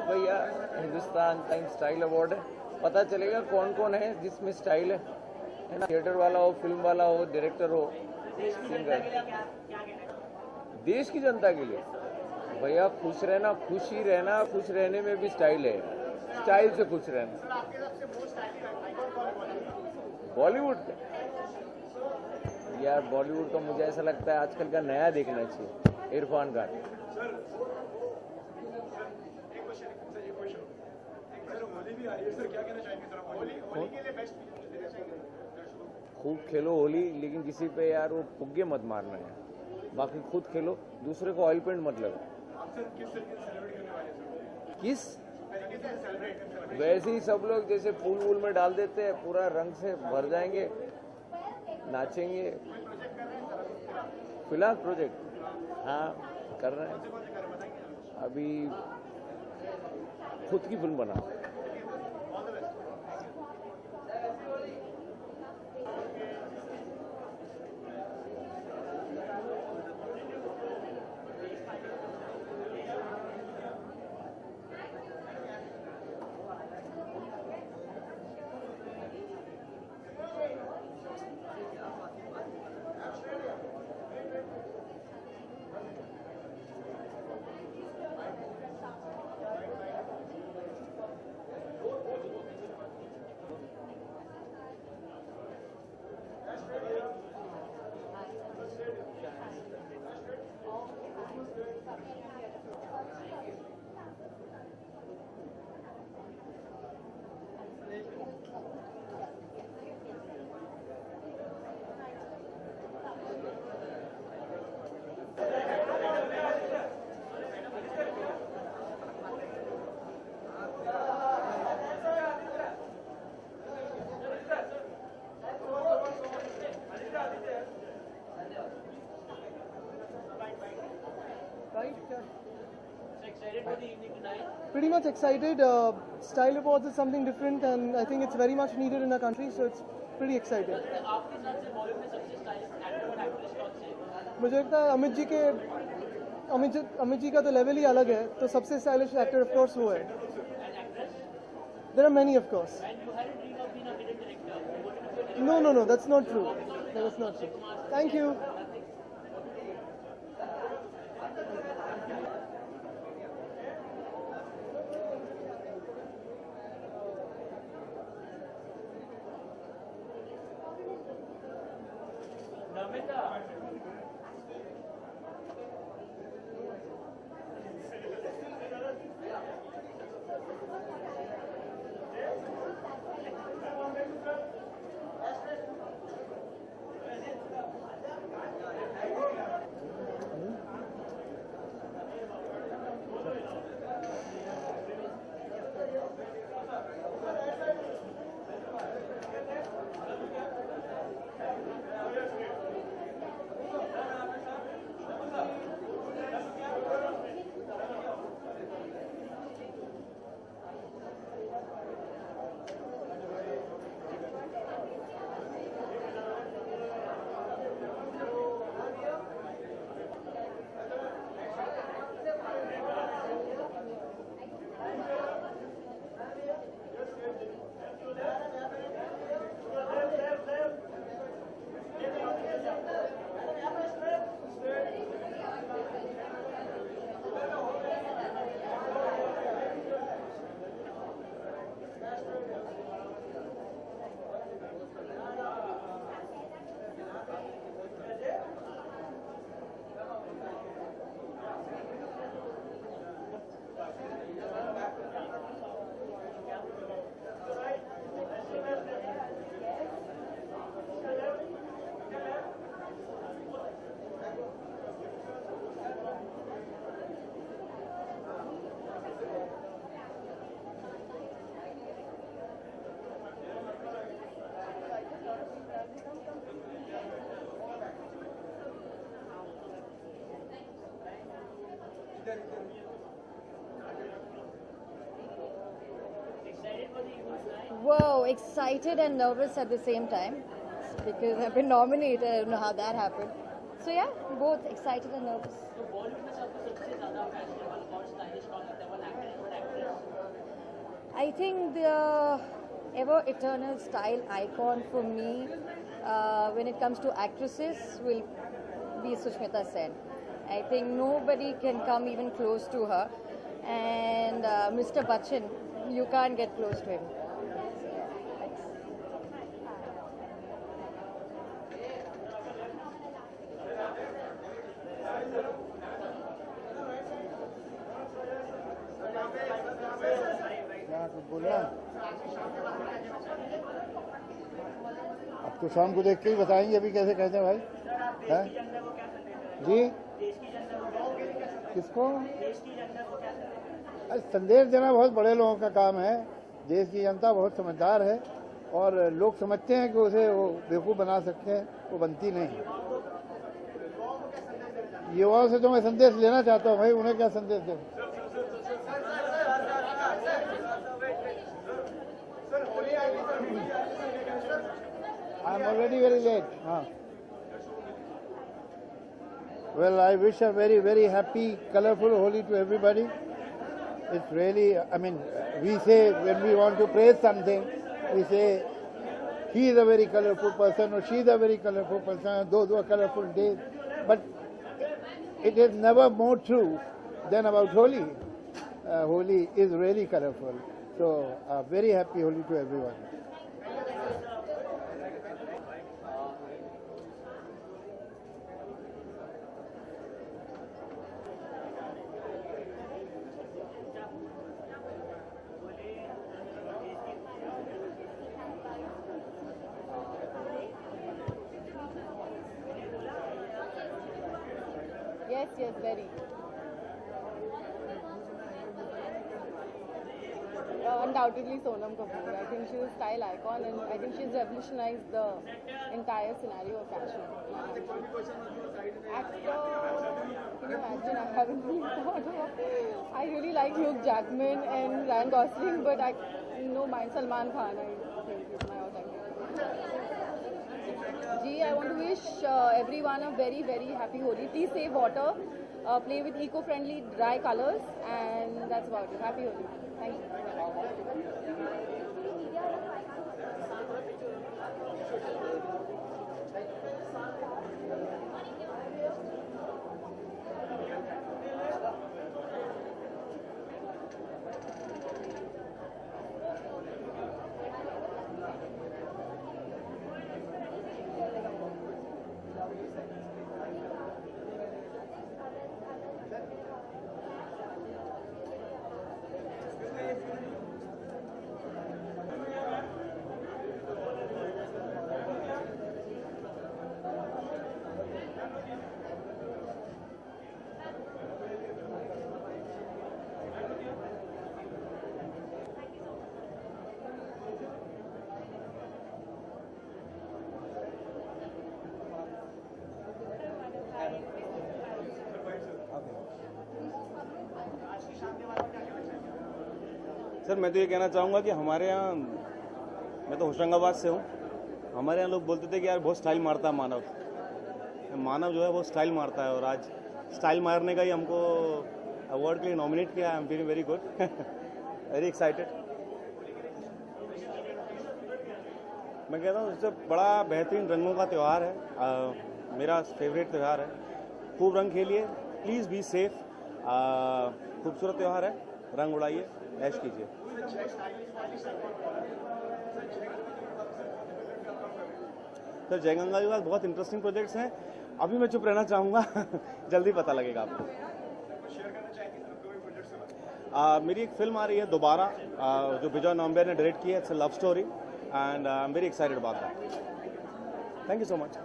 भैया, Hindustan time style award है, पता चलेगा कौन कौन है जिसमें स्टाइल है ना। थिएटर वाला हो, फिल्म वाला हो, डायरेक्टर हो, सिंगर। देश की जनता के लिए भैया खुश रहना, खुश ही रहना, खुश रहने में भी स्टाइल है, स्टाइल से खुश रहना। बॉलीवुड का यार, बॉलीवुड का मुझे ऐसा लगता है आजकल का नया देखना चाहिए, इरफान खान। खूब खेलो होली, लेकिन किसी पे यार वो फुग्गे मत मारना है, बाकी खुद खेलो, दूसरे को ऑयल पेंट मत लगाओ। किस वैसे ही सब लोग जैसे फूल वूल में डाल देते हैं, पूरा रंग से भर जाएंगे, नाचेंगे। फिलहाल प्रोजेक्ट हाँ कर रहे हैं, अभी खुद की फिल्म बना। Pretty much excited. Style Awards is something different, and I think it's very much needed in our country, so it's pretty exciting. मुझे लगता है अमित जी का तो लेवल ही अलग है, तो सबसे स्टाइलिश एक्टर ऑफ कोर्स वो है. There are many, of course. No, that's not true. That is not true. Thank you. Whoa, excited and nervous at the same time because I've been nominated. I don't know how that happened. So yeah, both excited and nervous. I think the ever eternal style icon for me when it comes to actresses will be Sushmita Sen. I think nobody can come even close to her. And Mr. Bachchan, you can't get close to him. Thanks. क्या कुछ बोलना? अब तो शाम को देख के ही बताएंगे अभी कैसे कहते हैं भाई है? जी किसको? अरे संदेश देना बहुत बड़े लोगों का काम है। देश की जनता बहुत समझदार है और लोग समझते हैं कि उसे वो बेवकूफ़ बना सकते हैं, वो बनती नहीं। युवाओं से तो मैं संदेश लेना चाहता हूँ भाई, उन्हें क्या संदेश दें? I'm already very late. Well, I wish a very, very happy, colorful Holi to everybody. It's really, I mean, we say when we want to praise something, we say he is a very colorful person or she is a very colorful person, those were colorful days. But it is never more true than about Holi. Holi is really colorful. So, a very happy Holi to everyone. Yes, very. Undoubtedly Sonam Kapoor. I think she's a style icon and I think she's revolutionized the entire scenario of fashion. Actor, can you imagine? I haven't really thought of. I really like Hugh Jackman and Ryan Gosling, but I mind Salman Khan. I think is my all-time favorite. Gee, I want to wish everyone a very, very happy Holi. Please save water, play with eco-friendly dry colors, and that's about it. Happy Holi. Thank you. Sir मैं तो ये कहना चाहूँगा कि हमारे यहाँ, मैं तो होशंगाबाद से हूँ, हमारे यहाँ लोग बोलते थे कि यार बहुत स्टाइल मारता है मानव जो है वो स्टाइल मारता है, और आज स्टाइल मारने का ही हमको अवार्ड के लिए नॉमिनेट किया। I am feeling very good, very excited. मैं कहता हूँ इससे बड़ा बेहतरीन रंगों का त्यौहार है, मेरा फेवरेट त्यौहार है। खूब रंग खेलिए, प्लीज़ बी सेफ। खूबसूरत त्यौहार है, रंग उड़ाइए, ऐश कीजिए। सर जयगंगा के बाद बहुत इंटरेस्टिंग प्रोजेक्ट्स हैं, अभी मैं चुप रहना चाहूँगा जल्दी पता लगेगा आपको। मेरी एक फिल्म आ रही है दोबारा, जो विजय नॉम्बियर ने डायरेक्ट की है। It's a love story and I am very excited about that. Thank you so much.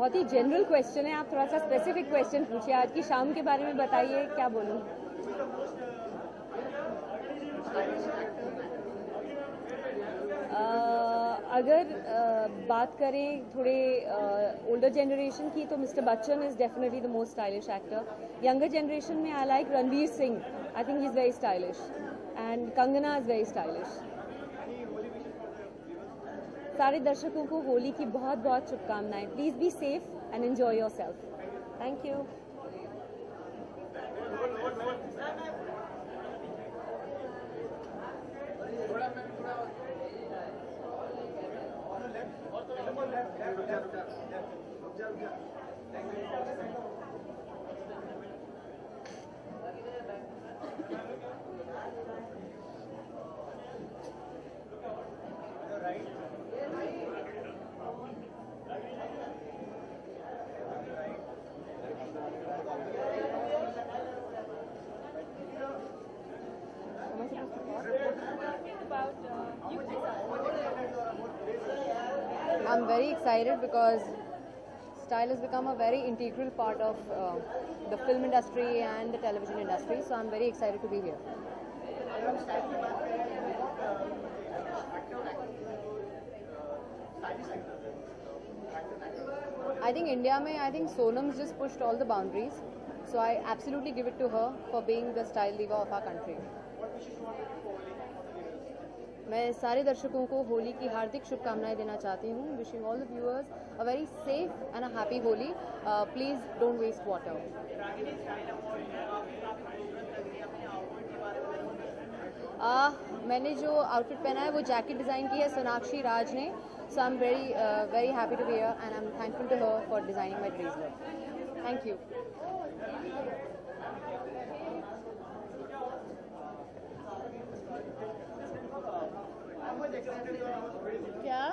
बहुत ही जनरल क्वेश्चन है, आप थोड़ा सा स्पेसिफिक क्वेश्चन पूछिए। आज की शाम के बारे में बताइए, क्या बोलूं? अगर बात करें थोड़े ओल्डर जनरेशन की, तो mister Bachchan is definitely the most stylish actor. Younger generation में I like Ranveer Singh, I think he is very stylish, and Kangana is very stylish. सारे दर्शकों को होली की बहुत बहुत शुभकामनाएं। Please be safe and enjoy yourself. Thank you. I'm very excited because style has become a very integral part of the film industry and the television industry, so I'm very excited to be here. I think India mein, I think Sonam's just pushed all the boundaries, so I absolutely give it to her for being the style diva of our country. मैं सारे दर्शकों को होली की हार्दिक शुभकामनाएं देना चाहती हूँ। Wishing all the viewers a very safe and a happy Holi. Please don't waste water. मैंने जो आउटफिट पहना है वो जैकेट डिज़ाइन की है सोनाक्षी राज ने, so I am very happy to be here and I am thankful to her for designing my dress look. Thank you. क्या?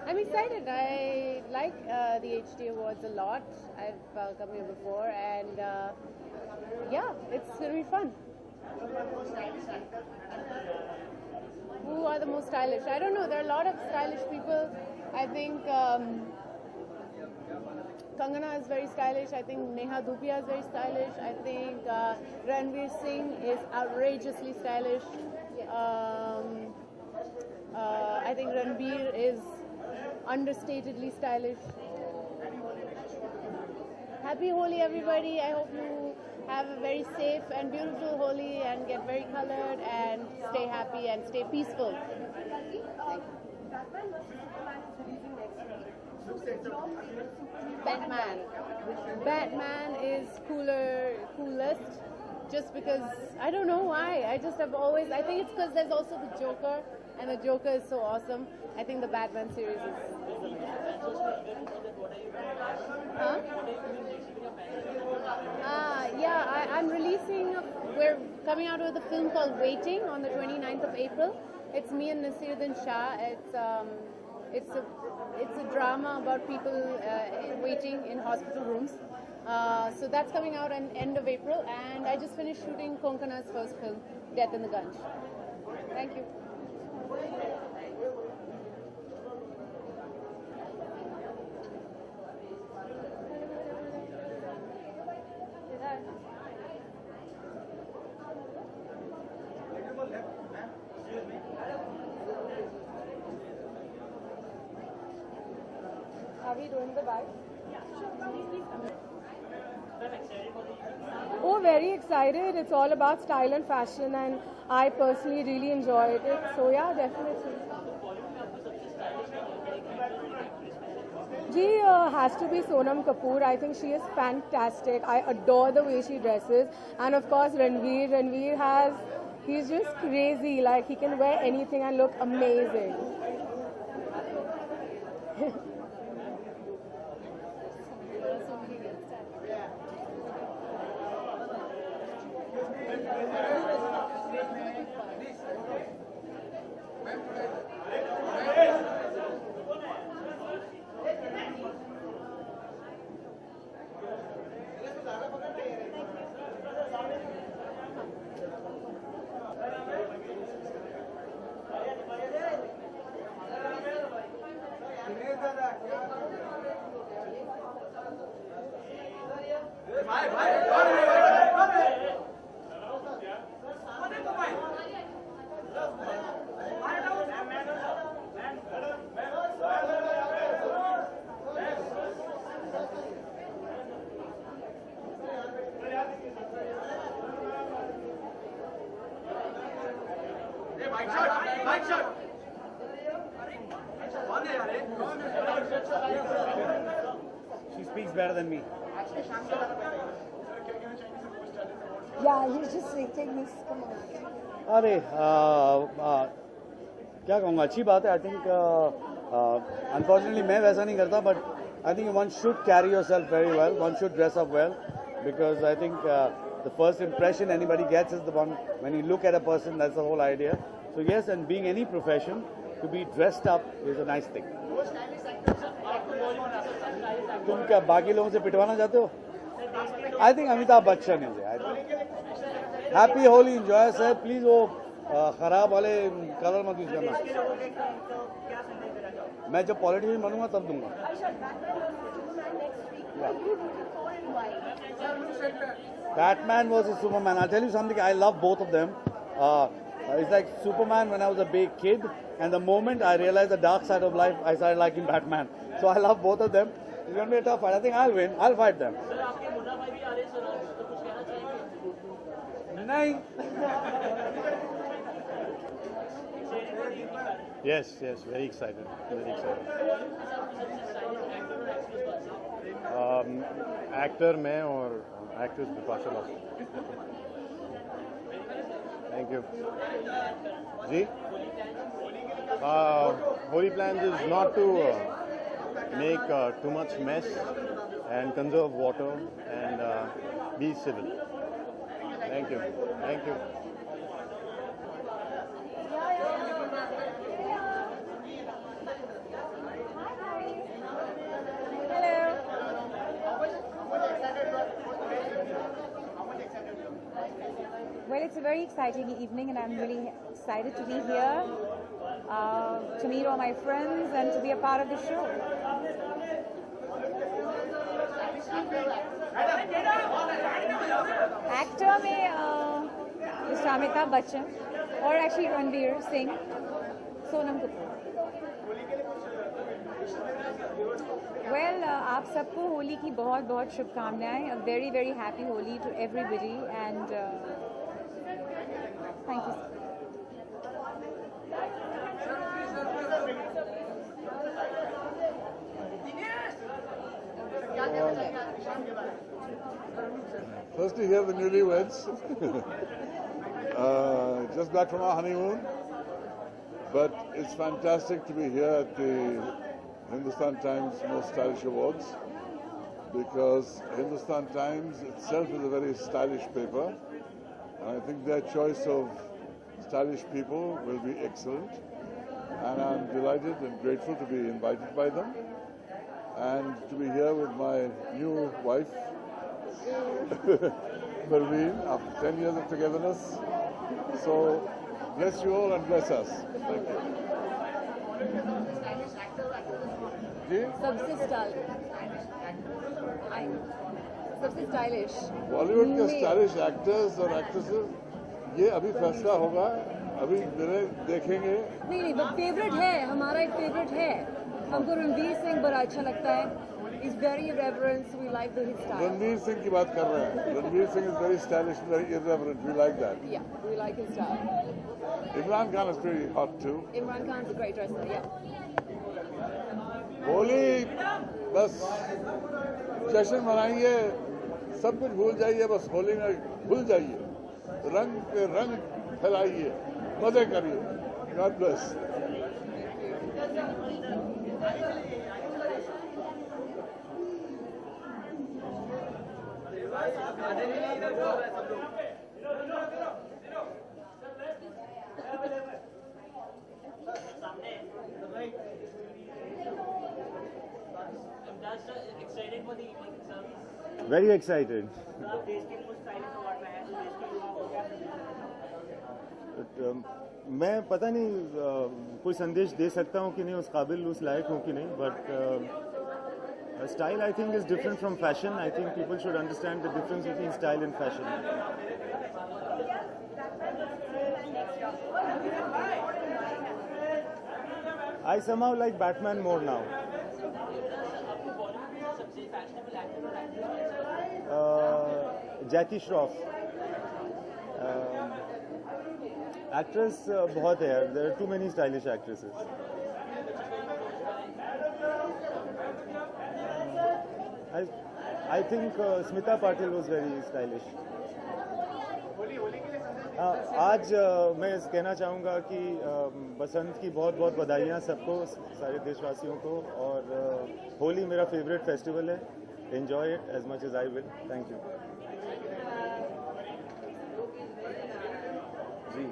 I'm excited. I like the HT Awards a lot. I've come here before, and yeah, it's going to be fun. Who are the most stylish? I don't know. There are a lot of stylish people. I think Kangana is very stylish. I think Neha Dhupia is very stylish. I think Ranveer Singh is outrageously stylish. I think Ranveer is understatedly stylish. Happy Holi, everybody. I hope you have a very safe and beautiful Holi and get very colored and stay happy and stay peaceful. Thank you. Batman. Batman is coolest, just because, I don't know why. I just have always, I think it's because there's also the Joker, and the Joker is so awesome. I think the Batman series is amazing. Huh? I'm releasing, we're coming out with a film called Waiting on the 29th of April. It's me and Nasiruddin Shah. It's a drama about people waiting in hospital rooms. So that's coming out at the end of April, and I just finished shooting Konkana's first film, Death in the Gunj. Thank you. Are we doing the bike? Oh, very excited. It's all about style and fashion, and I personally really enjoyed it. So yeah, definitely. Ji has to be Sonam Kapoor. I think she is fantastic. I adore the way she dresses. And of course, Ranveer. He's just crazy. Like, he can wear anything and look amazing. She speaks better than me. Yeah, he's just taking this. Come on. अरे क्या कहूँगा, अच्छी बात है. I think unfortunately मैं वैसा नहीं करता, but I think one should carry your self very well, one should dress up well, because I think the first impression anybody gets is the one when you look at a person. That's the whole idea. So yes, and being any profession, to be dressed up is a nice thing. तुम क्या बाकी लोगों से पिटवाना चाहते हो? I think Amitabh Bachchan है. Happy Holi, enjoy sir. Please वो खराब वाले कलर मत यूज करना. मैं जब पॉलिटिशियन बनूंगा तब दूंगा. Batman versus Superman. I'll tell you something. I love both of them. It's like Superman when I was a big kid, and the moment I realized the dark side of life, I started liking Batman. So I love both of them. It's going to be a tough fight. I think I'll win. I'll fight them. नहीं. Yes, very excited. Very excited. Actor मैं और actress Bipasha Basu. Thank you. Ji? Holy plans is not to make too much mess and conserve water and be civil. Thank you. Thank you. Well, it's a very exciting evening, and I'm really excited to be here, to meet all my friends, and to be a part of the show. Actor में Mr. Amitabh Bachchan और actually Ranveer Singh, Sonam Kapoor. Well, आप सबको होली की बहुत बहुत शुभकामनाएं. A very very happy Holi to everybody, and thank you. First to hear the newlyweds. Just back from our honeymoon. But it's fantastic to be here at the Hindustan Times Most Stylish Awards, because Hindustan Times itself is a very stylish paper, and I think their choice of stylish people will be excellent, and I'm delighted and grateful to be invited by them and to be here with my new wife Marlene, after 10 years of togetherness. So bless you all and bless us. Thank you. सबसे stylish Bollywood के stylish actors और actresses, ये अभी फैसला होगा, अभी मेरे देखेंगे. नहीं बट फेवरेट है, हमारा एक फेवरेट है. हमको रणवीर सिंह बड़ा अच्छा लगता है. He's very irreverent, we like his style. Ranveer Singh की बात कर रहे हैं. Ranveer Singh is very stylish, very irreverent. We like that. Yeah, we like his style. Imran Khan is pretty hot too. Imran Khan's a great dresser, yeah. Holi बस जश्न मनाइए, सब कुछ भूल जाइए, बस होली में भूल जाइए, रंग पे रंग फैलाइए, मजे करिए. God bless. Very excited. मैं पता नहीं कोई संदेश दे सकता हूँ कि नहीं, उस काबिल उस लायक हूँ कि नहीं, but style I think is different from fashion. I think people should understand the difference between style and fashion. I somehow like Batman more now. Jackie Shroff. Actress बहुत है यार, there are too many stylish actresses. I think Smita Patil was very stylish. आज मैं कहना चाहूँगा कि बसंत की बहुत बहुत बधाइयाँ सबको, सारे देशवासियों को. और होली मेरा फेवरेट फेस्टिवल है. Enjoy it as much as I will. Thank you. जी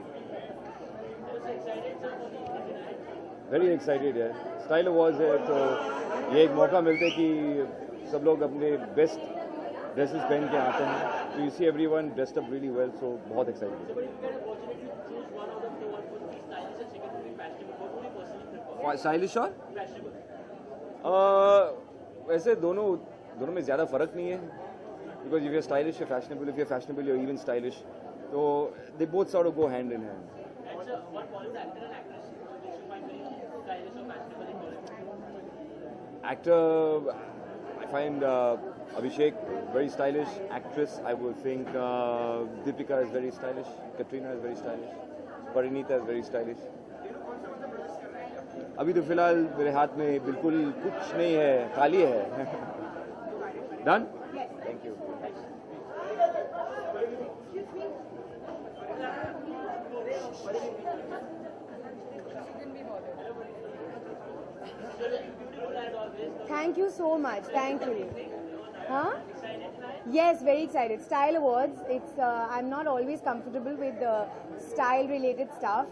वेरी एक्साइटेड है. स्टाइल अवार्ड्स है तो ये एक मौका मिलता है कि सब लोग अपने बेस्ट ड्रेसेस पहन के आते हैं. तो you see everyone dressed up really well, so बहुत एक्साइटेड है. स्टाइलिश और वैसे दोनों में ज़्यादा फर्क नहीं है. Because if you stylish you fashionable, if you fashionable you even stylish. तो they both sort of go hand in hand. Actor, I find Abhishek very stylish. Actress, I would think Deepika is very stylish. Katrina is very stylish. Parinita is very stylish. अभी तो फिलहाल मेरे हाथ में बिल्कुल कुछ नहीं है, खाली है. Done? Thank you. Thank you so much. Thank you. Huh? Yes, very excited. Style Awards. It's I'm not always comfortable with style-related stuff.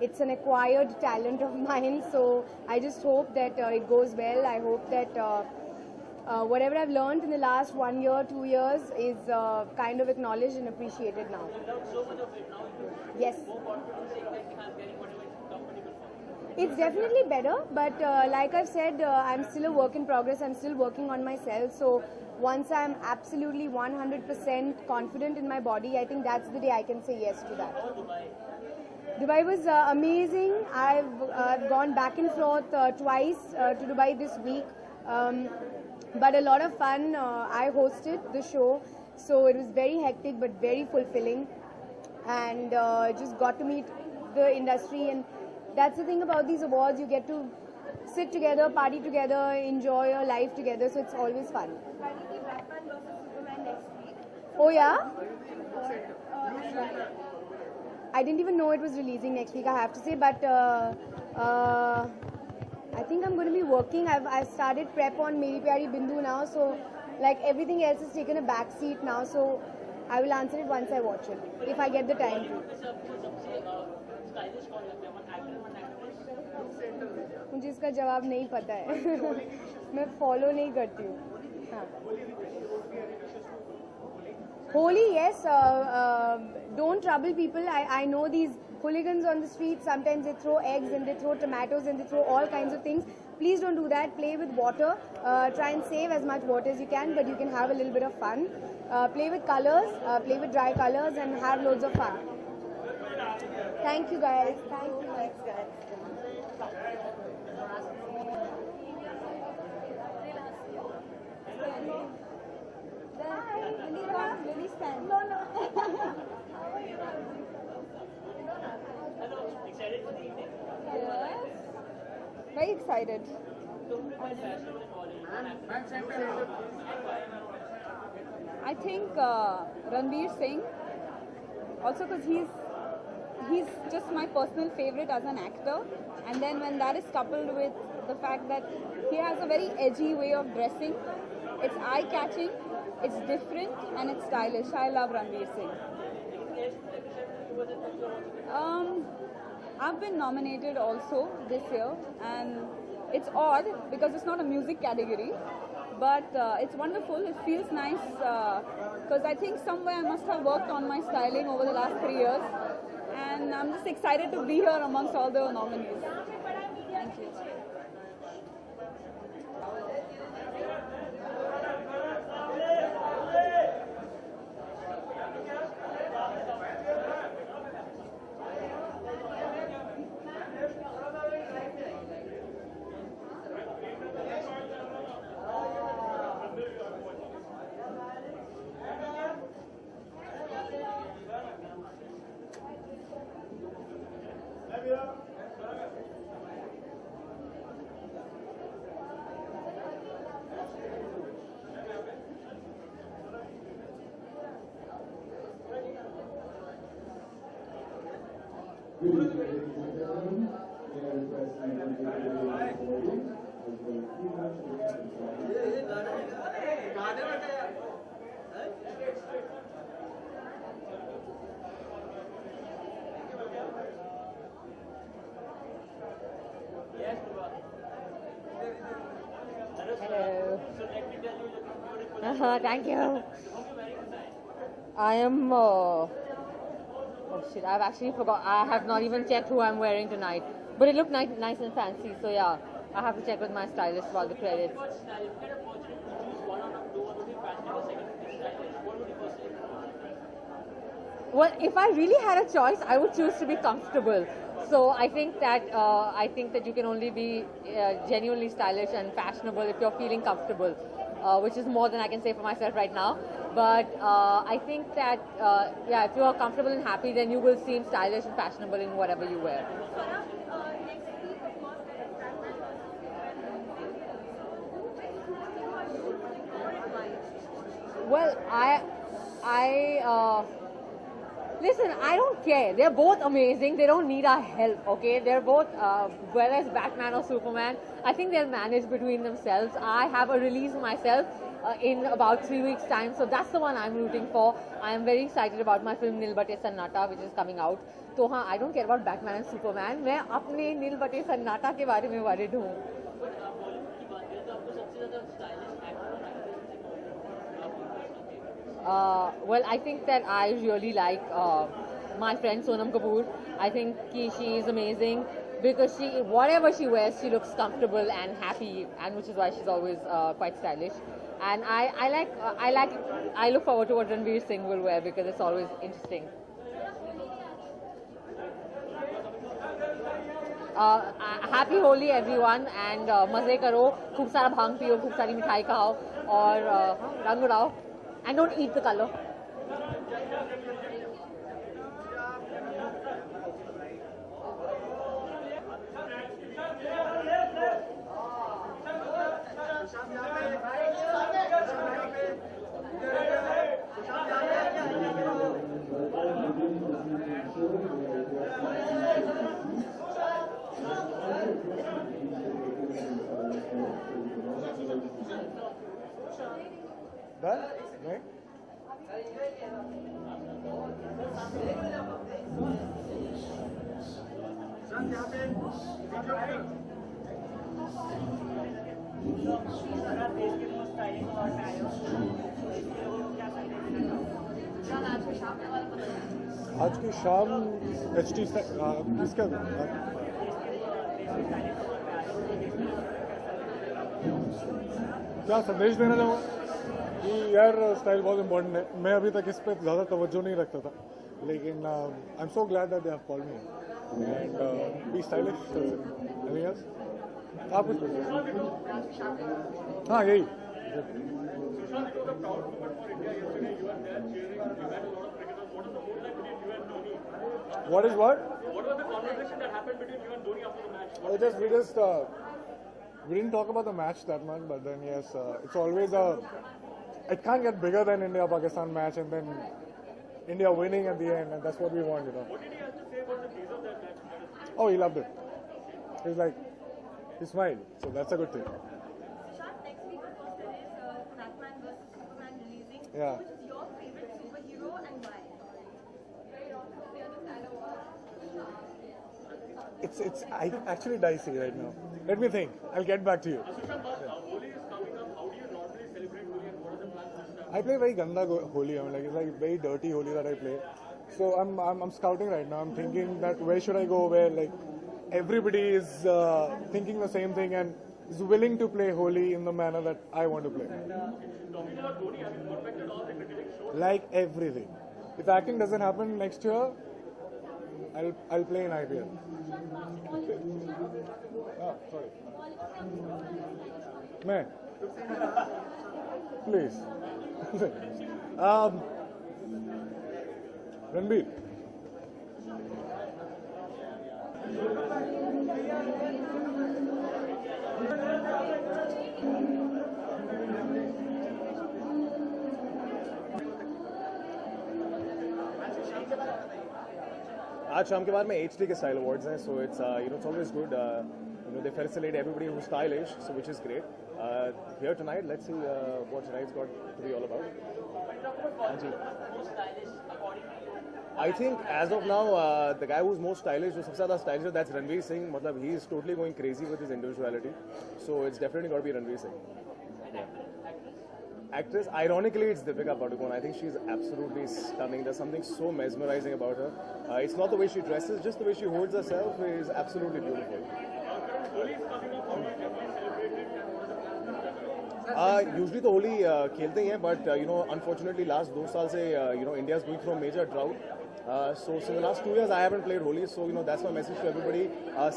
It's an acquired talent of mine. So I just hope that it goes well. I hope that whatever I've learned in the last 1 year, 2 years is kind of acknowledged and appreciated now. Yes. It's definitely better, but like I've said, I'm still a work in progress. I'm still working on myself. So once I'm absolutely 100% confident in my body, I think that's the day I can say yes to that. Dubai was amazing. I've gone back and forth twice to Dubai this week, but a lot of fun. I hosted the show, so it was very hectic but very fulfilling, and just got to meet the industry. And that's the thing about these awards, you get to sit together, party together, enjoy your life together, so it's always fun. Oh yeah? I didn't even know it was releasing next week, I have to say, but I think I'm going to be working. I've started prep on Meri Pyari Bindu now, so like everything else has taken a back seat now, so I will answer it once I watch it, if I get the time to. मुझे इसका जवाब नहीं पता है. मैं follow नहीं करती हूँ. Holy, yes. Don't trouble people. I know these hooligans on the street. Sometimes they throw eggs and they throw tomatoes and they throw all kinds of things. Please don't do that. Play with water. Try and save as much water as you can, but you can have a little bit of fun. Play with colors. Play with dry colors and have loads of fun. Thank you, guys. Thank you. Thanks, guys. Very excited. I think Ranveer Singh, also because he's just my personal favorite as an actor, and then when that is coupled with the fact that he has a very edgy way of dressing, it's eye-catching, it's different, and it's stylish. I love Ranveer Singh. I've been nominated also this year, and it's odd because it's not a music category, but it's wonderful. It feels nice because I think somewhere I must have worked on my styling over the last 3 years, and I'm just excited to be here amongst all the nominees. Thank you. Hello. Thank you. I am. Oh shit! I've actually forgot. I have not even checked who I'm wearing tonight. But it looked nice and fancy. So yeah, I have to check with my stylist about the credits. Well, if I really had a choice, I would choose to be comfortable. So I think that you can only be genuinely stylish and fashionable if you're feeling comfortable, which is more than I can say for myself right now. But I think that if you are comfortable and happy, then you will seem stylish and fashionable in whatever you wear. Well, listen, I don't care. They're both amazing. They don't need our help, okay? They're both, whether it's Batman or Superman, I think they'll manage between themselves. I have a release myself in about 3 weeks' time, so that's the one I'm rooting for. I am very excited about my film Nil Bate Sannata, which is coming out. So, I don't care about Batman and Superman. मैं अपने Nil Bate Sannata के बारे में worried हूँ. Well, I think that I really like my friend Sonam Kapoor. I think she is amazing because whatever she wears, she looks comfortable and happy, and which is why she's always quite stylish. And I look forward to what Ranveer Singh will wear because it's always interesting. Happy Holi everyone, and मजे करो, खूब सारा भांग पियो, खूब सारी मिठाई खाओ और रंग उड़ाओ. And don't eat the color. Done? Right? आज की शाम HT किसका क्या संदेश देना चाहूँगा कि यार स्टाइल बहुत इम्पोर्टेंट है. मैं अभी तक इस पर ज़्यादा तवज्जो नहीं रखता था, लेकिन I am so glad that they have called me and B stylish. Anything else? आप कुछ हाँ यही. What is what? What was the conversation that happened between you and Dhoni after the match? We didn't talk about the match that much, but then yes, it's always it can't get bigger than India-Pakistan match and then India winning at the end, and that's what we want, you know. What did he have to say about the tease of that match? Oh, he loved it. He's like, he smiled, so that's a good thing. Shant, next week, of course, there is Batman vs Superman releasing. Yeah. Which is your favorite superhero and why? It's actually dicey right now. Let me think. I'll get back to you. Holi is coming up. How do you normally celebrate Holi and what are the plans this time? I play very ganda Holi. I mean, it's like very dirty Holi that I play. So I'm scouting right now. I'm thinking that where should I go where like everybody is thinking the same thing and is willing to play Holi in the manner that I want to play. Talking about Dhoni, have you perfected all the critics shows? Like everything. If acting doesn't happen next year, I'll play in IPL. Oh, sorry. Man. Please. Ranveer. आज शाम के बाद में HD के style awards हैं, so it's it's always good. They facilitate everybody who's stylish, so which is great. Here tonight, let's see what tonight's got to be all about. I think as of now, the guy who's most stylish, जो सबसे ज़्यादा stylish, that's Ranveer Singh. मतलब he is totally going crazy with his individuality, so it's definitely got to be Ranveer Singh. Actress, ironically, it's Deepika Padukone. I think she's absolutely stunning. There's something so mesmerizing about her. It's not the way she dresses, just the way she holds herself is absolutely beautiful. Usually तो होली खेलते ही हैं, but unfortunately last 2 साल से India is going through a major drought. So in the last 2 years I haven't played Holi, so that's my message to everybody.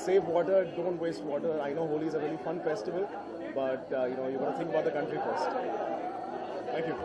Save water, don't waste water. I know Holi is a really fun festival, but you got to think about the country first. Thank you.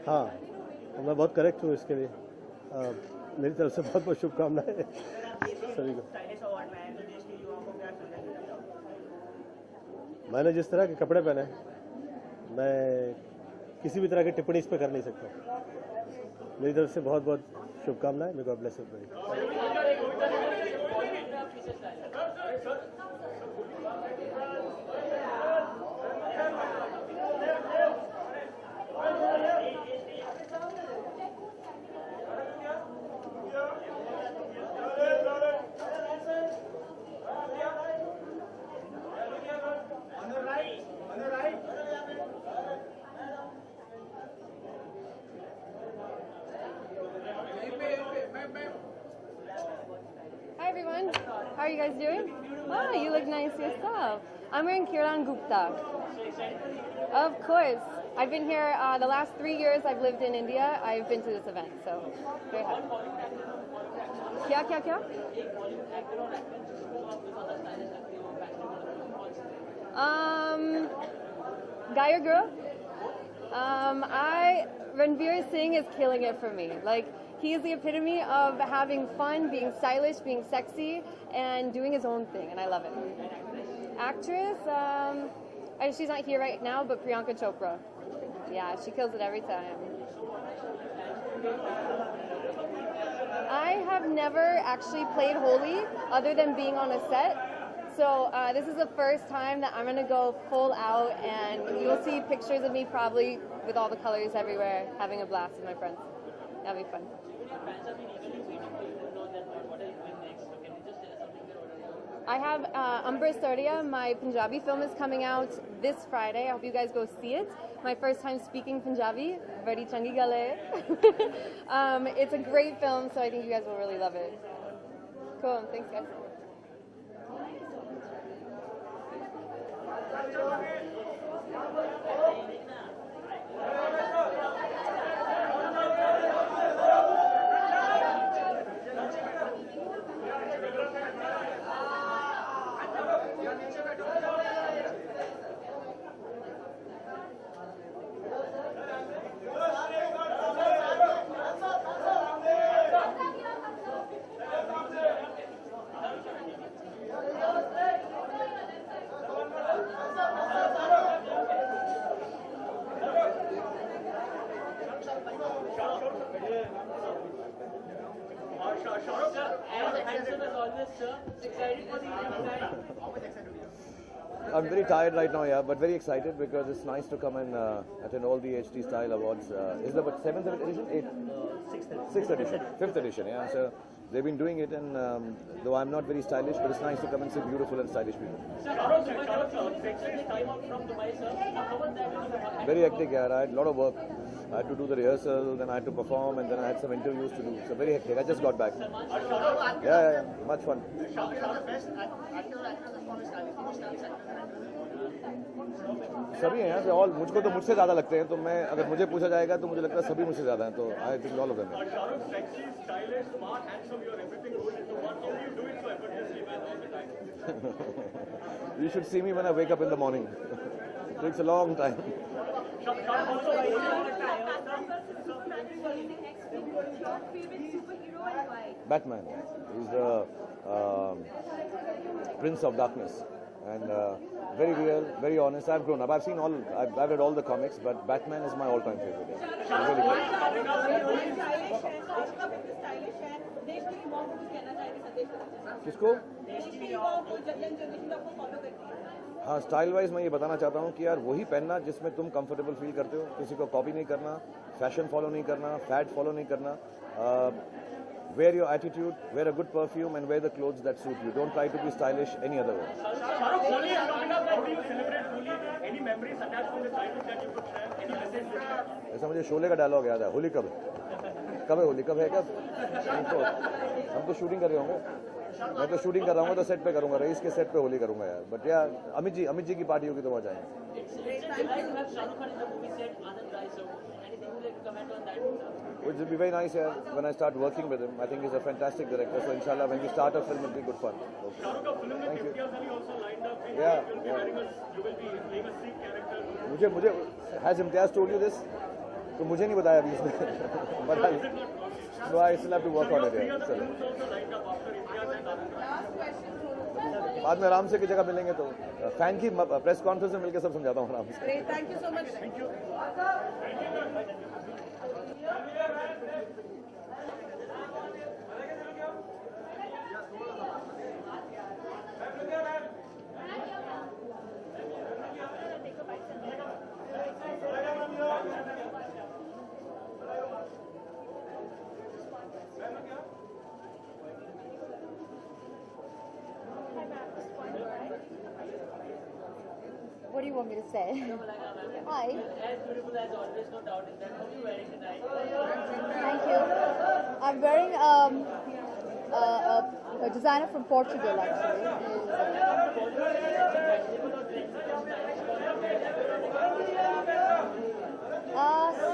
हाँ, मैं बहुत correct हूँ इसके लिए। मेरी तरफ से बहुत बहुत शुभकामनाएं सभी को। मैंने जिस तरह के कपड़े पहने, मैं किसी भी तरह की टिप्पणी इस पर कर नहीं सकता। मेरी तरफ से बहुत बहुत शुभकामनाएं। May God bless everybody. Hi everyone, how are you guys doing? Oh, you look nice yourself. I'm wearing Kiran Gupta. Of course. I've been here the last 3 years I've lived in India. I've been to this event, so very happy. Kya? Guy or girl? Ranveer Singh is killing it for me. Like, he is the epitome of having fun, being stylish, being sexy, and doing his own thing, and I love it. Actress, she's not here right now, but Priyanka Chopra. Yeah, she kills it every time. I have never actually played Holi other than being on a set. So this is the first time that I'm going to go full out, and you'll see pictures of me probably with all the colors everywhere, having a blast with my friends. That'll be fun. I have Amber Sardia, my Punjabi film is coming out this Friday. I hope you guys go see it. My first time speaking Punjabi. Very changi gal hai. It's a great film, so I think you guys will really love it. Cool, thanks guys. I'm very tired right now, yeah, but very excited because it's nice to come and attend all the HT Style Awards. Is that what, 7th edition? 8th? 6th edition. 5th edition, yeah. So they've been doing it, and though I'm not very stylish, but it's nice to come and see beautiful and stylish people. Very hectic, yeah. I had a lot of work. I had to do the rehearsal, then I had to perform, and then I had some interviews to do. So very hectic. I just got back. Yeah, much fun. सभी हैं यहाँ से all मुझको तो मुझसे ज़्यादा लगते हैं तो मैं अगर मुझे पूछा जाएगा तो मुझे लगता है सभी मुझसे ज़्यादा हैं तो I think all of them You should see me when I wake up in the morning. It takes a long time. Batman. He's the Prince of Darkness. And very real, very honest. I've grown up. I've seen all. I've read all the comics, but Batman is my all-time favorite. It's really good. किसको? हाँ, style wise मैं ये बताना चाहता हूँ कि यार वही पहनना जिसमें तुम कंफर्टेबल फील करते हो. किसी को कॉपी नहीं करना, फैशन फॉलो नहीं करना, फैड फॉलो नहीं करना. Wear your attitude, wear a good perfume, and wear the clothes that suit you. Don't try to be stylish any other way. ऐसा मुझे शोले का डायलॉग याद है. होली कब है? कब है होली? कब है? कब? हम तो शूटिंग कर रहे होंगे. मैं तो शूटिंग कर रहा हूँ तो सेट पे करूंगा. रईस के सेट पे होली करूंगा यार. बट यार अमित जी की पार्टी होगी तो वहाँ जाएंगे. Which will be very nice here when I start working with him. I think he's a fantastic director. So inshallah, when we start a film, it'll be good fun. Okay. Thank you. Yeah. मुझे has Imtiaz told you this? तो मुझे नहीं बताया अभी इसने. But no, I still have to work on it. Yeah. बाद में आराम से की जगह मिलेंगे तो फैन की प्रेस कॉन्फ्रेंस में मिलकर सब समझाता हूँ आराम से. Thank you so much. Thank you. What do you want me to say? Hi. As beautiful as always, no doubt in that. What are you wearing tonight? Thank you. I'm wearing a designer from Portugal, actually.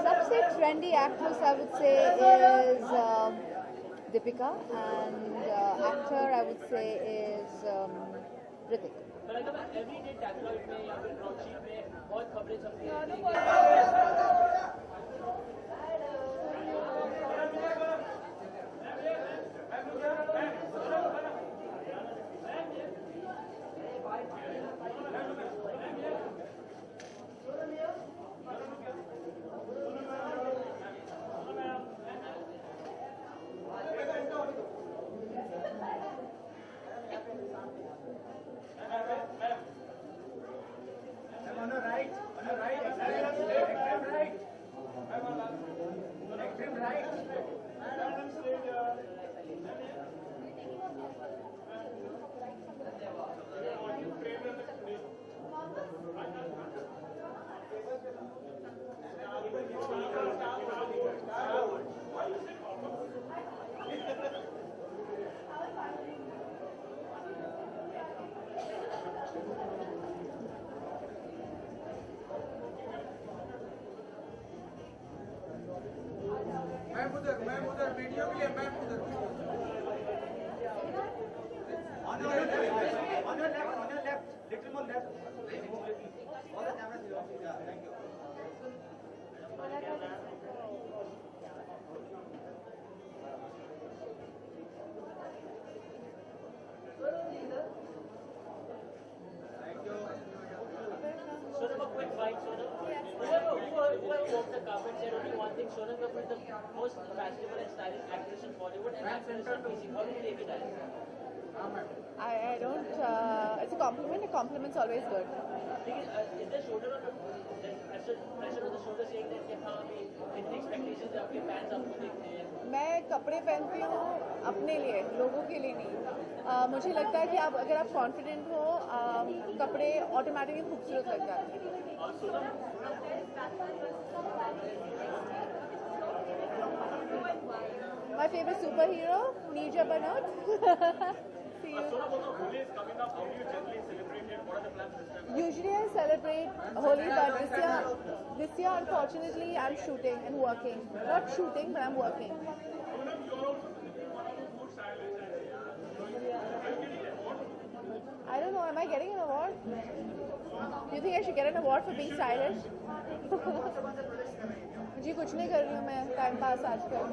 सबसे trendy actress, I would say, is Deepika, and actor, I would say, is Hrithik. Everyday tabloid में या फिर broadsheet में बहुत खबरें छपती हैं. Sonam Kapoor is the most fashionable and stylish actress in Bollywood, and that's Mr. PC. How do you take it as? I don't. It's a compliment. A compliment's always good. Is there shoulder on pressure on the shoulder saying that कि हाँ अभी इतनी expectations है आपके fans आपको देखते हैं? मैं कपड़े पहनती हूँ अपने लिए, लोगों के लिए नहीं. मुझे लगता है कि आप अगर आप कॉन्फिडेंट हो, कपड़े ऑटोमेटिकली खूबसूरत लग जाते हैं. My favorite superhero, Nirja Banot. See you. Usually I celebrate Holi, but this year unfortunately I'm shooting and working. Not shooting, but I'm working. I don't know, am I getting an award? Do you think I should get an award for being stylish? जी कुछ नहीं कर रही हूँ मैं, time pass आजकल.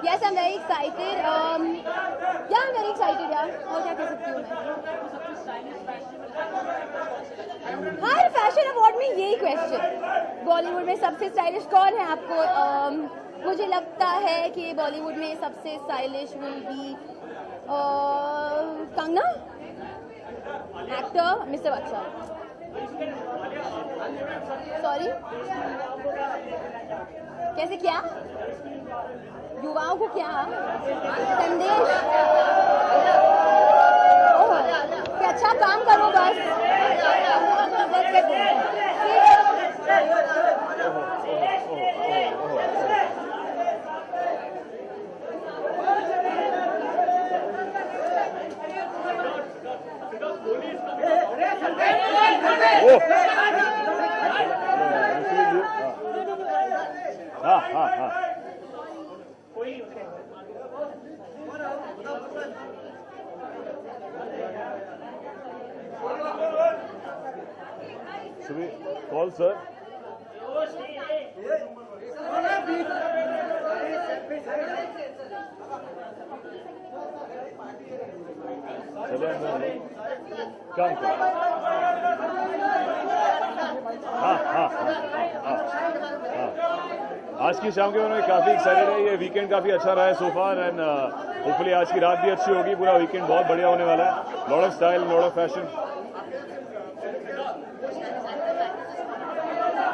Yes, I'm very excited. Yeah, I'm very excited. Yeah, और क्या कह सकती हूँ मैं? हर फैशन अवार्ड में यही क्वेश्चन. बॉलीवुड में सबसे स्टाइलिश कौन है आपको? मुझे लगता है कि बॉलीवुड में सबसे stylish will be Kangana, actor mister Bachchan. Sorry, कैसे क्या? युवाओं को क्या संदेश? कि अच्छा काम करो बस. हाँ हाँ हाँ. Should we call, sir? चले अंदर. Come. हाँ हाँ हाँ. आज की शाम के बारे में काफ़ी एक्साइटेड है. ये वीकेंड काफ़ी अच्छा रहा है सो फार एंड होपफुली आज की रात भी अच्छी होगी. पूरा वीकेंड बहुत बढ़िया होने वाला है. Lot of style, lot of fashion.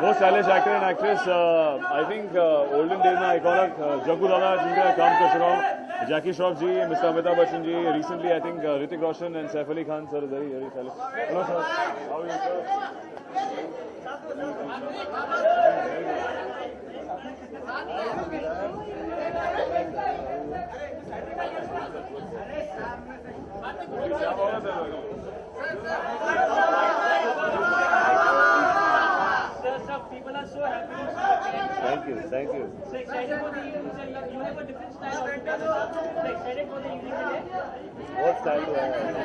वो stylish actor and actress. I think olden days में आइकॉनिक जग्गू दादा जिनका काम कर चुका हूँ. Jackie Shroff ji, Mr. Amitabh Bachchan ji, recently I think Hrithik Roshan and Saif Ali Khan sir is very, very fellow. Hello sir, how are you sir? Sir, people are so happy to see you again. Thank you, thank you. So excited for the evening, sir. You have a different style altogether. So excited for the evening today. What style do I have?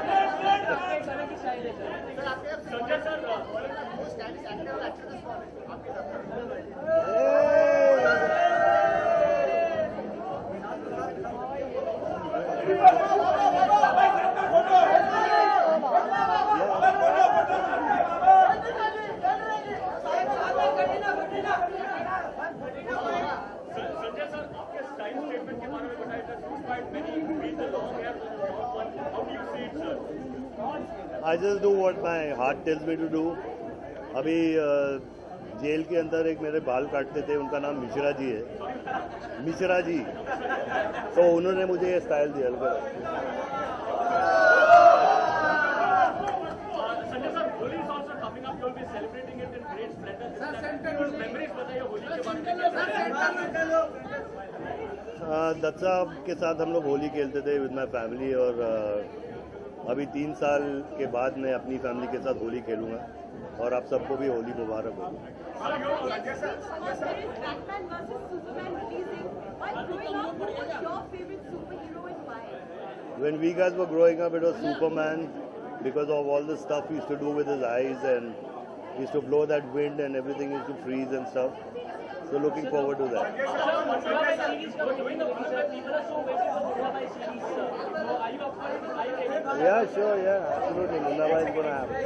आपका एक अलग ही style है, sir. Sanjay sir, Sanjay sir, आपके style statement के बारे में बताइए sir. Despite many being the long hair for the short one, how do you see it, sir? I just do what my heart tells me to do. अभी jail के अंदर एक मेरे बाल काटते थे, उनका नाम मिश्रा जी है, मिश्रा जी, तो उन्होंने मुझे ये स्टाइल दिया. Sanjay sir, Holi is also coming up. You'll be celebrating it in great splendor. Your memories बताइए होली के बारे में. दत्त साहब के साथ हम लोग होली खेलते थे विद माई फैमिली, और अभी 3 साल के बाद मैं अपनी फैमिली के साथ होली खेलूंगा, और आप सबको भी होली मुबारक हो. When we guys were growing up, it was Superman, because of all the stuff he used to do with his eyes, and he used to blow that wind and everything used to freeze and stuff. So looking forward to that. Yeah, sure, yeah, absolutely. Munnabai is going to happen.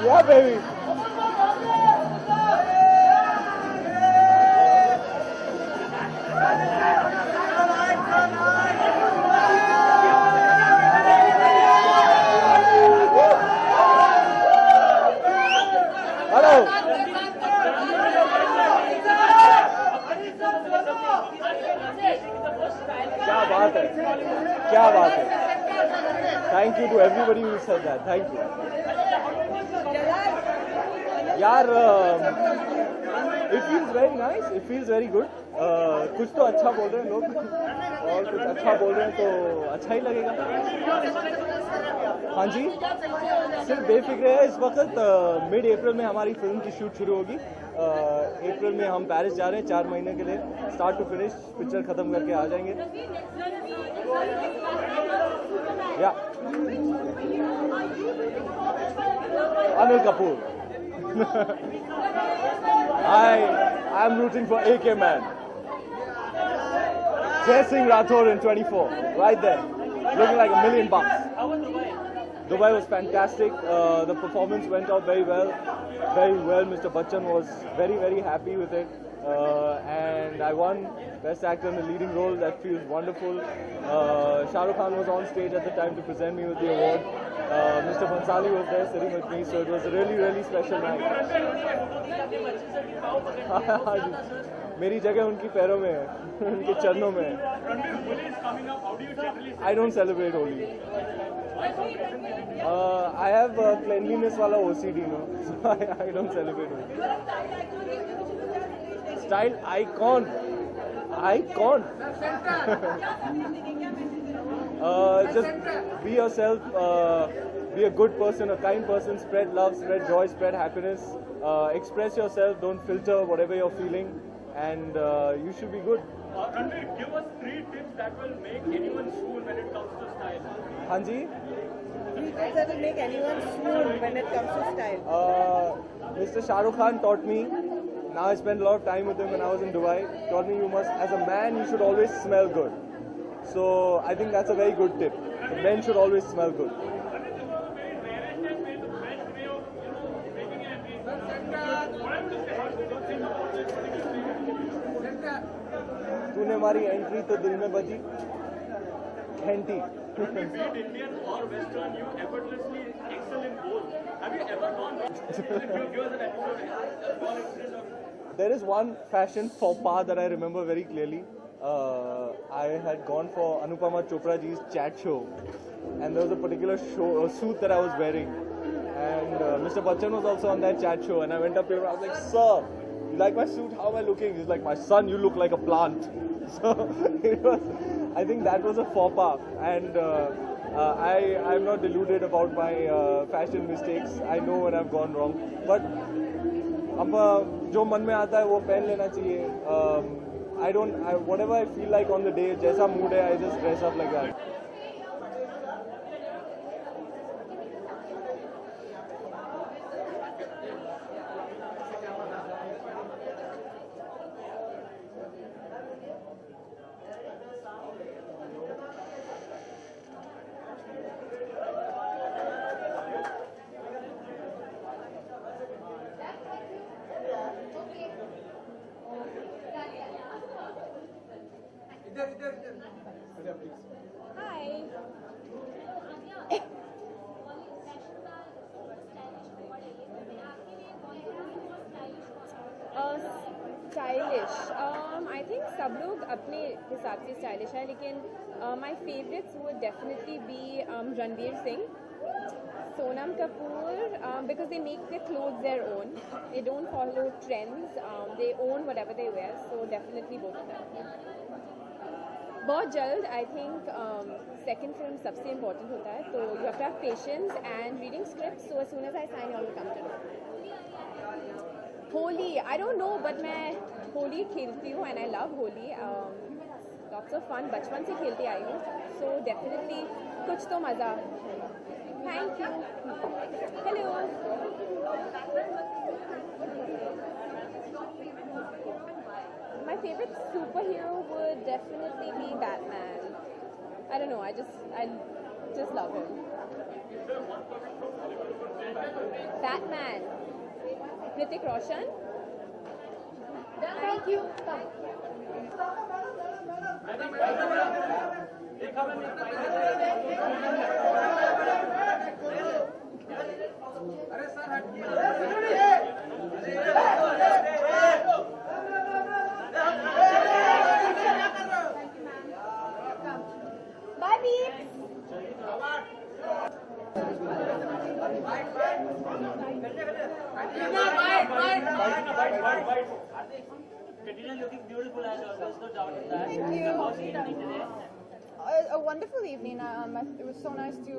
Yeah, baby. Hello. क्या बात है, क्या बात है. Thank you to everybody who said that. Thank you. यार, it feels very nice. It feels very good. कुछ तो अच्छा बोल रहे हैं लोग, और कुछ अच्छा बोल रहे हैं तो अच्छा ही लगेगा. हाँ जी, सिर्फ बेफिक्र है. इस वक्त मिड अप्रैल में हमारी फिल्म की शूट शुरू होगी. अप्रैल में हम पेरिस जा रहे हैं 4 महीने के लिए. स्टार्ट टू फिनिश पिक्चर खत्म करके आ जाएंगे. या Anil Kapoor. I'm rooting for AK Man. Jai Singh Rathore in 24, right there, looking like $1 million. How was Dubai? Dubai was fantastic. The performance went out very well. Mr. Bachchan was very, very happy with it. And I won Best Actor in a Leading Role. That feels wonderful. Shah Rukh Khan was on stage at the time to present me with the award. Mr. Bhansali was there sitting with me, so it was a really, really special night. मेरी जगह उनकी पैरों में है, उनके चरणों में है. I don't celebrate Holi. I have cleanliness wala OCD, no, so I don't celebrate Holi. Style icon. Just be yourself. Be a good person, a kind person. Spread love, spread joy, spread happiness. Express yourself. Don't filter whatever you're feeling, and you should be good. Ranveer, give us 3 tips that will make anyone swoon when it comes to style. Hanji? 3 tips that will make anyone swoon when it comes to style. Mr. Shah Rukh Khan taught me. Now I spent a lot of time with him when I was in Dubai. Taught me as a man, you should always smell good. So I think that's a very good tip. Men should always smell good. तूने हमारी entry तो दिल में बजी घंटी. Be it Indian or Western, you effortlessly excel in both. Have you ever gone wrong? Give us an episode. There is one fashion faux pas that I remember very clearly. I had gone for Anupama Chopra ji's chat show, and there was a particular suit that I was wearing, and Mr. Bachchan was also on that chat show, and I went up to him and I was like, "Sir, you like my suit? How am I looking?" He's like, "My son, you look like a plant." So I think that was a faux pas, and I'm not deluded about my fashion mistakes. I know when I've gone wrong, but जो मन में आता है वो पहन लेना चाहिए. Whatever I feel like on the day, जैसा mood है, I just dress up like that. Hi. Stylish. I think सब लोग अपने हिसाब से stylish है, लेकिन my favorites would definitely be Ranveer Singh, Sonam Kapoor, because they make their clothes their own. They don't follow trends. They own whatever they wear. So definitely both of them. बहुत जल्द I think second film सबसे important होता है, तो you have to have patience and reading scripts. So as soon as I sign, you all will come to know. Holi, I don't know, but मैं होली खेलती हूँ and I love Holi. Lots of fun. बचपन से खेलती आई हूँ. So definitely कुछ तो मज़ा. Thank you. Hello. My favorite superhero would definitely be Batman. I don't know, I just love him. Batman. Hrithik Roshan. Thank you. Bye, Beeps. Katrina looking beautiful as always, no doubt in that. Thank you. How's the evening today? A wonderful evening. It was so nice to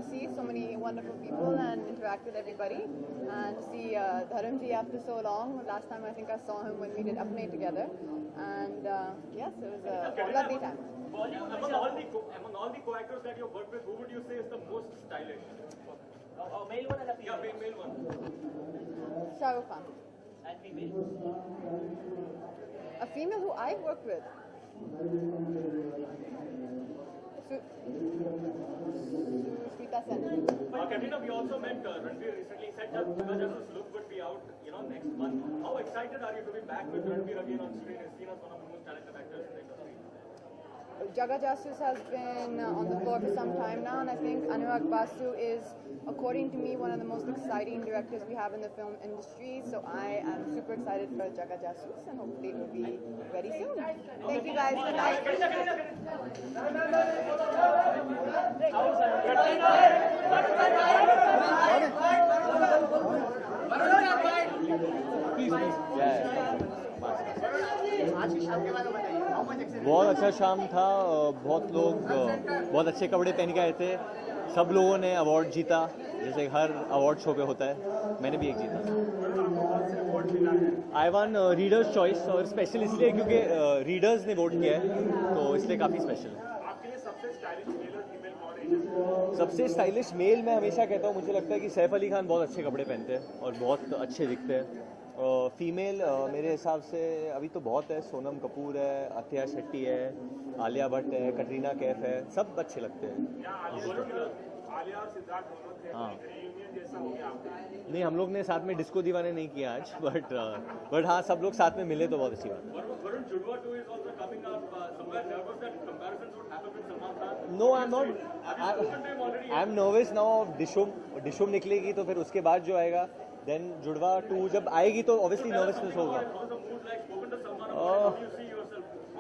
see so many wonderful people and interact with everybody, and to see Dharamji after so long. Last time I think I saw him when we did Apne together, and yes, it was a lovely time. Among all the co-actors that you've worked with, who would you say is the most stylish? Male one and a female? Yeah, male one. Shah Rukh Khan. And female? A female who I've worked with. Smita Sen. Katrina, we also met Ranveer recently. He said that Jaga Jasus look would be out, next month. How excited are you to be back with Ranveer again on screen? He's seen as one of the most talented actors in the industry. Jaga Jasus has been on the floor for some time now, and I think Anurag Basu is, according to me, one of the most exciting directors we have in the film industry. So I am super excited for Jaga Jasus, and hopefully it will be very soon. Thank you guys. Good night. बहुत अच्छा शाम था. बहुत लोग बहुत अच्छे कपड़े पहन के आए थे. सब लोगों ने अवार्ड जीता, जैसे हर अवार्ड शो पे होता है. मैंने भी एक जीता. आई वन रीडर्स चॉइस, और स्पेशल इसलिए क्योंकि रीडर्स ने वोट किया है, तो इसलिए काफ़ी स्पेशल है. सबसे स्टाइलिश मेल मैं हमेशा कहता हूँ, मुझे लगता है कि सैफ अली खान बहुत अच्छे कपड़े पहनते हैं और बहुत अच्छे दिखते हैं. फीमेल मेरे हिसाब से अभी तो बहुत है. सोनम कपूर है, अथिया शेट्टी है, आलिया भट्ट है, कटरीना कैफ है, सब अच्छे लगते हैं. हाँ, नहीं हम लोग ने साथ में डिस्को दीवाने नहीं किया आज, बट हाँ सब लोग साथ में मिले तो बहुत अच्छी बात है. No I am not. I am nervous now. Dishoom निकलेगी तो फिर उसके बाद जो आएगा, देन जुड़वा 2 जब आएगी तो ऑब्वियसली नर्वसनेस होगा.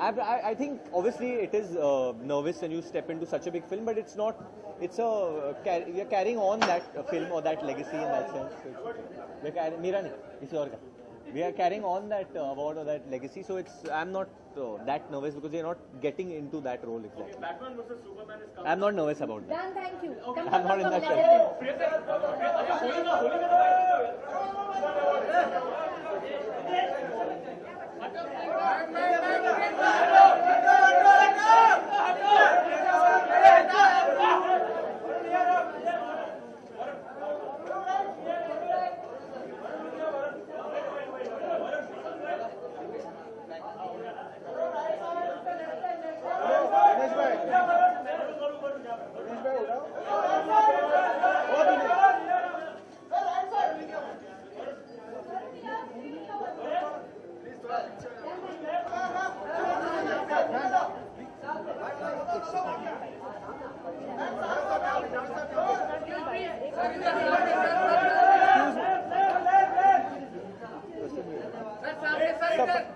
I think obviously it is nervous when you step into such a big film, but it's not. We are carrying on that film or that legacy in that sense. मेरा नहीं, किसी और का. We are carrying on that award or that legacy, so I'm not that nervous because we are not getting into that role exactly. Batman versus Superman is coming. I'm not nervous about that. Dan, thank you. I'm not in that sense.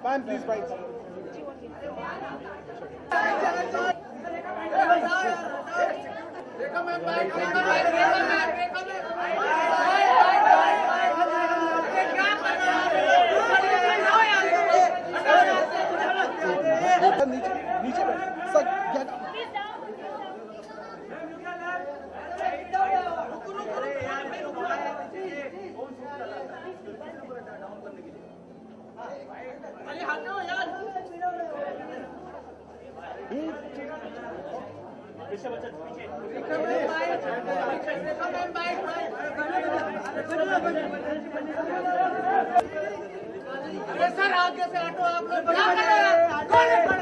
Man, please fight. नीचे sir gate अरे sir आगे से हटो आप लोग क्या कर रहे हैं?